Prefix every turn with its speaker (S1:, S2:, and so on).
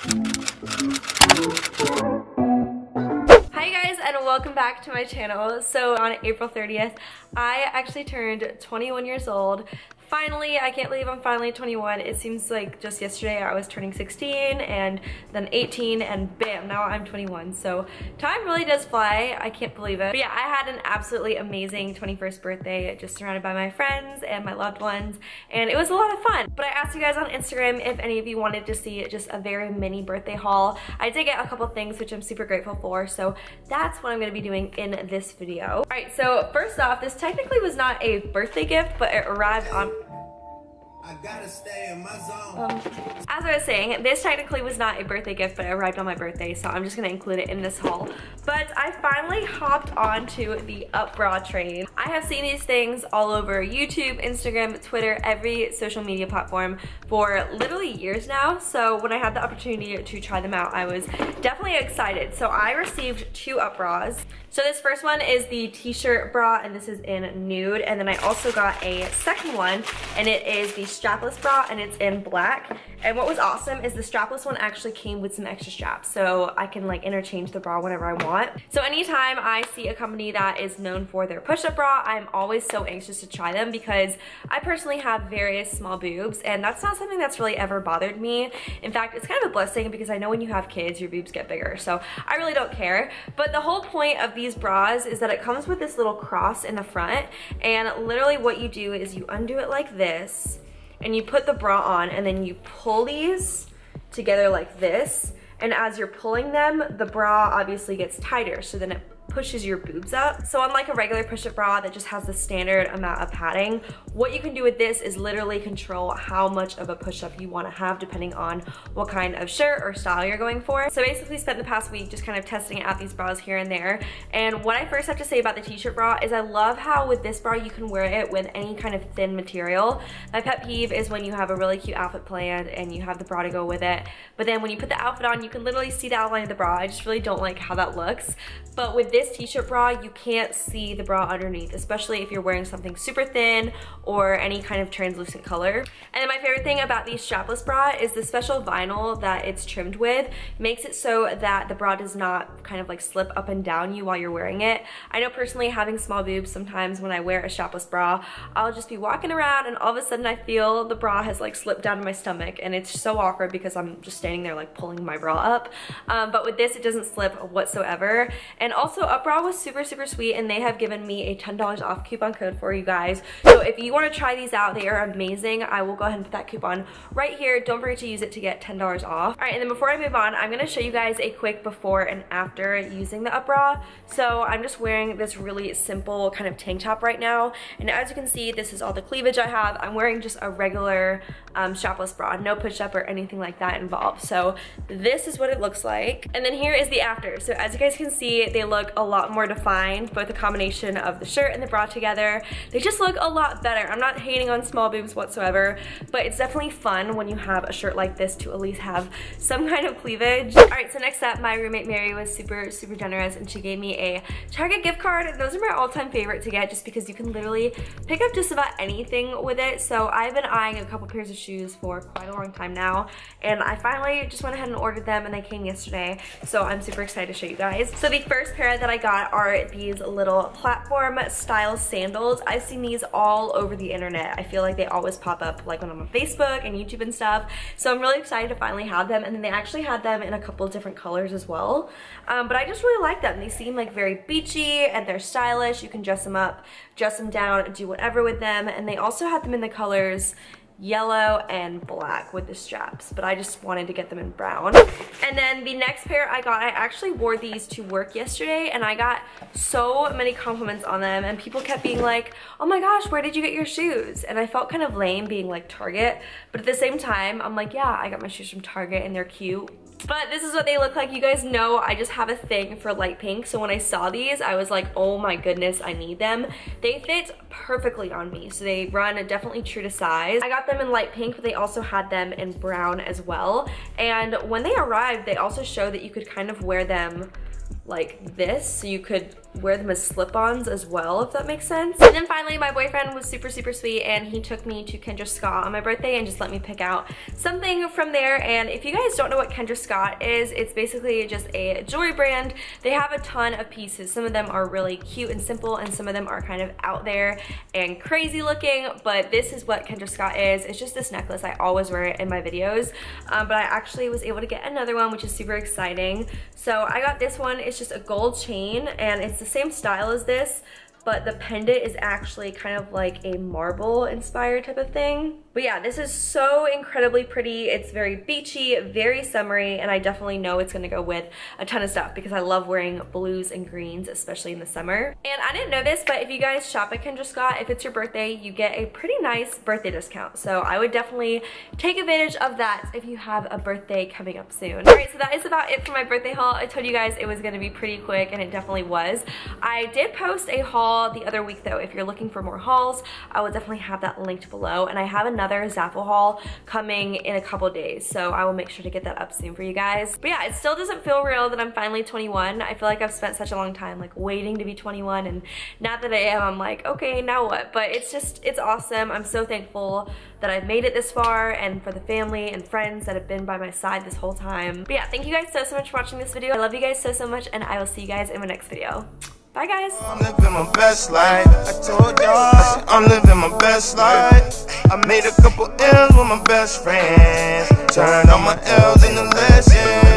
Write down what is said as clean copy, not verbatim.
S1: Hi guys, and welcome back to my channel. So on April 30th, I actually turned 21 years old. Finally, I can't believe I'm finally 21. It seems like just yesterday I was turning 16 and then 18 and bam, now I'm 21. So time really does fly. I can't believe it. But yeah, I had an absolutely amazing 21st birthday, just surrounded by my friends and my loved ones, and it was a lot of fun. But I asked you guys on Instagram if any of you wanted to see just a very mini birthday haul. I did get a couple things which I'm super grateful for, so that's what I'm gonna be doing in this video. All right, so first off, this technically was not a birthday gift, but it arrived on
S2: I gotta stay in my zone.
S1: As I was saying, this technically was not a birthday gift, but it arrived on my birthday, so I'm just gonna include it in this haul. But I finally hopped onto the Up Bra train. I have seen these things all over YouTube, Instagram, Twitter, every social media platform for literally years now. So when I had the opportunity to try them out, I was definitely excited. So I received 2 Up Bras. So this first one is the t-shirt bra, and this is in nude. And then I also got a second one, and it is the strapless bra, and it's in black. And what was awesome is the strapless one actually came with some extra straps, so I can like interchange the bra whenever I want. So anytime I see a company that is known for their push-up bra, I'm always so anxious to try them because I personally have various small boobs, and that's not something that's really ever bothered me. In fact, it's kind of a blessing because I know when you have kids, your boobs get bigger, so I really don't care. But the whole point of these bras is that it comes with this little cross in the front, and literally what you do is you undo it like this, and you put the bra on, and then you pull these together like this, and as you're pulling them, the bra obviously gets tighter, so then it pushes your boobs up. So unlike a regular push-up bra that just has the standard amount of padding, what you can do with this is literally control how much of a push-up you want to have depending on what kind of shirt or style you're going for. So basically spent the past week just kind of testing out these bras here and there. And what I first have to say about the t-shirt bra is I love how with this bra you can wear it with any kind of thin material. My pet peeve is when you have a really cute outfit planned and you have the bra to go with it, but then when you put the outfit on, you can literally see the outline of the bra. I just really don't like how that looks. But with this t-shirt bra, you can't see the bra underneath, especially if you're wearing something super thin or any kind of translucent color. And then my favorite thing about the strapless bra is the special vinyl that it's trimmed with makes it so that the bra does not kind of like slip up and down you while you're wearing it. I know personally having small boobs, sometimes when I wear a strapless bra, I'll just be walking around and all of a sudden I feel the bra has like slipped down to my stomach, and it's so awkward because I'm just standing there like pulling my bra up. But with this, it doesn't slip whatsoever. And also Up Bra was super sweet, and they have given me a $10 off coupon code for you guys. So if you want to try these out, they are amazing. I will go ahead and put that coupon right here. Don't forget to use it to get $10 off. All right, and then before I move on, I'm going to show you guys a quick before and after using the Up Bra. So I'm just wearing this really simple kind of tank top right now, and as you can see, this is all the cleavage I have. I'm wearing just a regular strapless bra, no push-up or anything like that involved. So this is what it looks like, and then here is the after. So as you guys can see, they look a lot more defined, both the combination of the shirt and the bra together. They just look a lot better. I'm not hating on small boobs whatsoever, but it's definitely fun when you have a shirt like this to at least have some kind of cleavage. All right, so next up, my roommate Mary was super generous, and she gave me a Target gift card. Those are my all-time favorite to get just because you can literally pick up just about anything with it. So I've been eyeing a couple pairs of shoes for quite a long time now, and I finally just went ahead and ordered them, and they came yesterday. So I'm super excited to show you guys. So the first pair that I got are these little platform style sandals. I've seen these all over the internet. I feel like they always pop up like when I'm on Facebook and YouTube and stuff. So I'm really excited to finally have them, and then they actually had them in a couple different colors as well. But I just really like them. They seem like very beachy and they're stylish. You can dress them up, dress them down, do whatever with them. And they also had them in the colors yellow and black with the straps, but I just wanted to get them in brown. And then the next pair I got, I actually wore these to work yesterday, and I got so many compliments on them, and people kept being like, oh my gosh, where did you get your shoes? And I felt kind of lame being like Target, but at the same time, I'm like, yeah, I got my shoes from Target and they're cute. But this is what they look like. You guys know I just have a thing for light pink, so when I saw these, I was like, oh my goodness, I need them. They fit perfectly on me, so they run definitely true to size. I got them in light pink, but they also had them in brown as well. And when they arrived, they also showed that you could kind of wear them like this, so you could wear them as slip-ons as well, if that makes sense. And then finally, my boyfriend was super sweet, and he took me to Kendra Scott on my birthday and just let me pick out something from there. And if you guys don't know what Kendra Scott is, it's basically just a jewelry brand. They have a ton of pieces. Some of them are really cute and simple, and some of them are kind of out there and crazy looking, but this is what Kendra Scott is. It's just this necklace. I always wear it in my videos, but I actually was able to get another one, which is super exciting. So I got this one. It's just a gold chain, and it's the same style as this, but the pendant is actually kind of like a marble inspired type of thing. But yeah, this is so incredibly pretty. It's very beachy, very summery, and I definitely know it's gonna go with a ton of stuff because I love wearing blues and greens, especially in the summer. And I didn't know this, but if you guys shop at Kendra Scott, if it's your birthday, you get a pretty nice birthday discount. So I would definitely take advantage of that if you have a birthday coming up soon. All right, so that is about it for my birthday haul. I told you guys it was gonna be pretty quick, and it definitely was. I did post a haul the other week though. If you're looking for more hauls, I will definitely have that linked below, and I have another Zaful haul coming in a couple days, so I will make sure to get that up soon for you guys. But yeah, it still doesn't feel real that I'm finally 21. I feel like I've spent such a long time like waiting to be 21, and now that I am, I'm like, okay, now what? But it's awesome. I'm so thankful that I've made it this far, and for the family and friends that have been by my side this whole time. But yeah, thank you guys so much for watching this video. I love you guys so much, and I will see you guys in my next video. Bye guys.
S2: I'm living my best life. I told y'all I'm living my best life. I made a couple M's with my best friends. Turned all my L's into lessons.